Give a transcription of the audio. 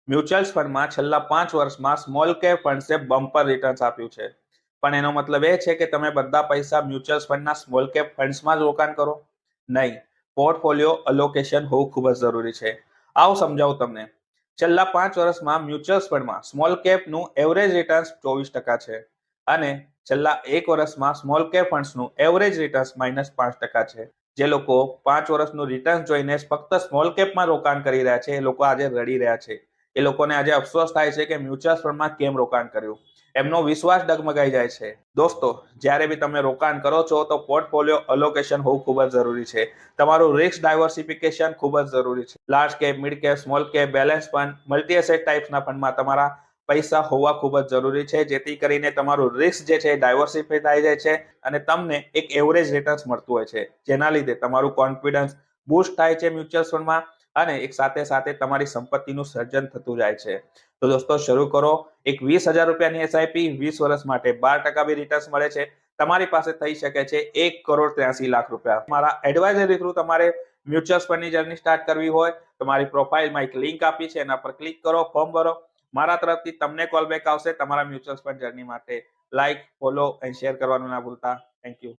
Mutual ફંડમાં છેલ્લા 5 વર્ષમાં સ્મોલ કેપ ફંડ્સે બમ્પર રિટર્ન્સ આપ્યું છે, પણ એનો મતલબ એ છે કે તમે બધા પૈસા મ્યુચ્યુઅલ ફંડના સ્મોલ કેપ ફંડ્સમાં જ રોકાણ કરો? નહીં, પોર્ટફોલિયો અલોકેશન હોવું ખૂબ જ જરૂરી છે. આવું સમજાવું તમને. છેલ્લા 5 વર્ષમાં મ્યુચ્યુઅલ ફંડમાં સ્મોલ કેપનું એવરેજ રિટર્ન્સ 24% છે અને છેલ્લા 1 વર્ષમાં સ્મોલ કેપ ફંડ્સનું એવરેજ રિટર્ન્સ -5% છે. જે લોકો 5 વર્ષનું રિટર્ન જોઈને ફક્ત સ્મોલ કેપમાં રોકાણ કરી રહ્યા છે, એ લોકો આજે રડી રહ્યા છે. એ લોકોને આજે અફસોસ થાય છે કે મ્યુચ્યુઅલ ફંડમાં કેમ રોકાણ કર્યું. એમનો વિશ્વાસ ડગમગાઈ જાય છે. દોસ્તો, જ્યારે બી તમે રોકાણ કરો છો તો પોર્ટફોલિયો અલોકેશન હોવું ખૂબ જ જરૂરી છે. તમારું રિસ્ક ડાયવર્સિફિકેશન ખૂબ જ જરૂરી છે. Large cap, mid cap, small cap, balance fund, multi asset ટાઈપ્સના ફંડમાં તમારા પૈસા હોવા ખૂબ જ જરૂરી છે, જેથી કરીને તમારું રિસ્ક જે છે ડાયવર્સિફાઈ થઈ જાય છે અને તમને એક એવરેજ રિટર્ન્સ મળતું હોય છે, જેના લીધે તમારું કોન્ફિડન્સ બૂસ્ટ થાય છે મ્યુચ્યુઅલ ફંડમાં અને એક સાથે સાથે તમારી સંપત્તિનું સર્જન થતું જાય છે. તો દોસ્તો, શરૂ કરો. એક 20,000 રૂપિયાની એસઆઈપી 20 વર્ષ માટે 12% બી રિટર્ન્સ મળે છે. તમારી પાસે થઈ શકે છે 1,83,00,000 રૂપિયા. મારા એડવાઇઝરી થ્રુ તમારે મ્યુચ્યુઅલ ફંડની જર્ની સ્ટાર્ટ કરવી હોય તો મારી પ્રોફાઇલમાં એક લિંક આપી છે, એના પર ક્લિક કરો, ફોર્મ ભરો. મારા તરફથી તમને કોલ બેક આવશે તમારા મ્યુચ્યુઅલ ફંડ જર્ની માટે. લાઈક, ફોલો એન્ડ શેર કરવાનું ના ભૂલતા. Thank you.